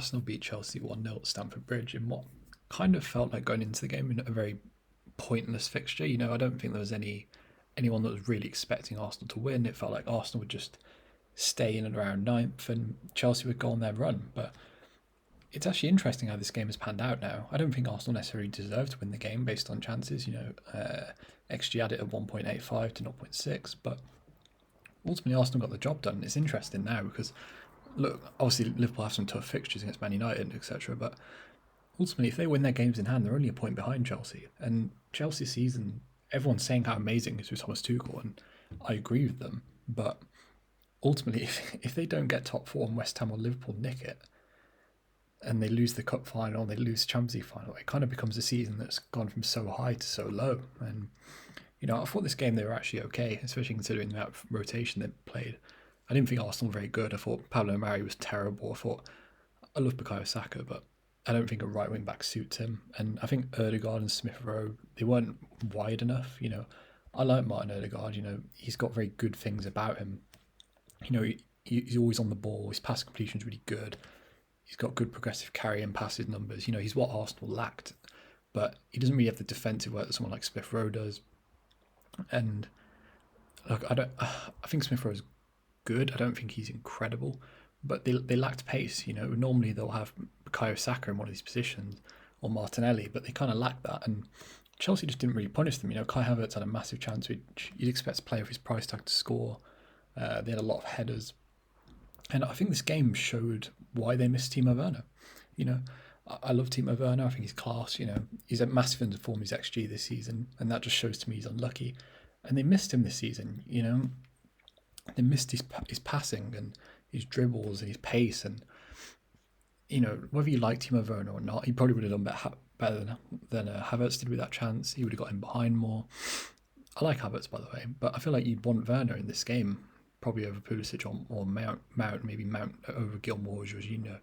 Arsenal beat Chelsea 1-0 at Stamford Bridge in what kind of felt like going into the game in a very pointless fixture. You know, I don't think there was anyone that was really expecting Arsenal to win. It felt like Arsenal would just stay in and around ninth and Chelsea would go on their run. But it's actually interesting how this game has panned out now. I don't think Arsenal necessarily deserved to win the game based on chances. You know, XG had it at 1.85 to 0.6, but ultimately Arsenal got the job done. It's interesting now because, look, obviously Liverpool have some tough fixtures against Man United, etc. But ultimately, if they win their games in hand, they're only a point behind Chelsea. And Chelsea's season, everyone's saying how amazing it is with Thomas Tuchel, and I agree with them. But ultimately, if they don't get top four and West Ham or Liverpool nick it, and they lose the cup final, they lose the Champions League final, it kind of becomes a season that's gone from so high to so low. And, you know, I thought this game they were actually okay, especially considering the amount of rotation they played. I didn't think Arsenal were very good. I thought Pablo Mari was terrible. I love Bukayo Saka, but I don't think a right wing back suits him. And I think Odegaard and Smith Rowe, they weren't wide enough. You know, I like Martin Odegaard. You know, he's got very good things about him. You know, he's always on the ball. His pass completion is really good. He's got good progressive carry and passes numbers. You know, he's what Arsenal lacked, but he doesn't really have the defensive work that someone like Smith Rowe does. And look, I think Smith Rowe's good. I don't think he's incredible, but they lacked pace. You know, normally they'll have Bukayo Saka in one of these positions or Martinelli, but they kind of lacked that. And Chelsea just didn't really punish them. You know, Kai Havertz had a massive chance which you'd expect a player of his price tag to score. They had a lot of headers. And I think this game showed why they missed Timo Werner. You know, I love Timo Werner. I think he's class. You know, he's a massive underperform his XG this season, and that just shows to me he's unlucky. And they missed him this season. You know, they missed his passing and his dribbles and his pace. And, you know, whether you like Timo Werner or not, he probably would have done better than Havertz did with that chance. He would have got him behind more. I like Havertz, by the way, but I feel like you'd want Werner in this game, probably over Pulisic or Mount, maybe Mount over Gilmour or Jorginho.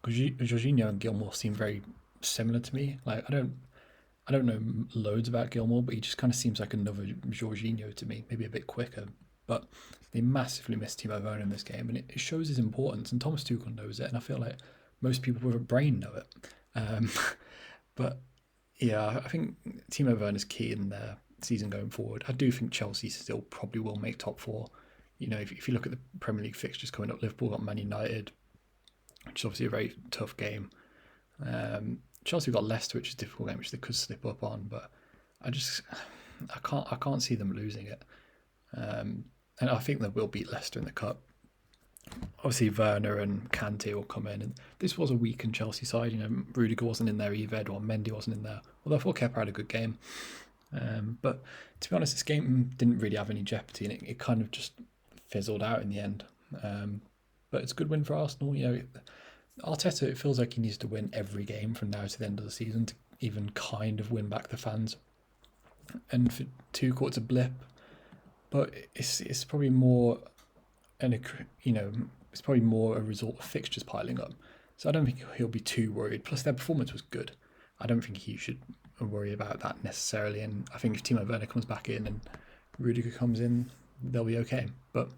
Because Jorginho and Gilmour seem very similar to me. Like, I don't know loads about Gilmour, but he just kind of seems like another Jorginho to me, maybe a bit quicker. But they massively missed Timo Werner in this game, and it shows his importance. And Thomas Tuchel knows it, and I feel like most people with a brain know it. But yeah, I think Timo Werner's key in their season going forward. I do think Chelsea still probably will make top four. You know, if you look at the Premier League fixtures coming up, Liverpool got Man United, which is obviously a very tough game. Chelsea got Leicester, which is a difficult game, which they could slip up on, but I can't see them losing it. And I think they will beat Leicester in the cup. Obviously, Werner and Kante will come in, and this was a weakened Chelsea side. You know, Rudiger wasn't in there either, or Mendy wasn't in there. Although I thought Kepa had a good game. But to be honest, this game didn't really have any jeopardy, and it kind of just fizzled out in the end. But it's a good win for Arsenal. You know, Arteta, it feels like he needs to win every game from now to the end of the season to even kind of win back the fans. And for Tuchel, it's a blip, but it's probably more, it's probably more a result of fixtures piling up. So I don't think he'll be too worried. Plus, their performance was good. I don't think he should worry about that necessarily. And I think if Timo Werner comes back in and Rudiger comes in, they'll be okay. But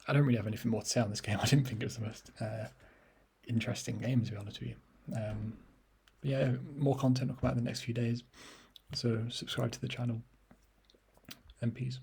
I don't really have anything more to say on this game. I didn't think it was the most interesting game, to be honest with you. But yeah, more content will come out in the next few days. So subscribe to the channel and peace.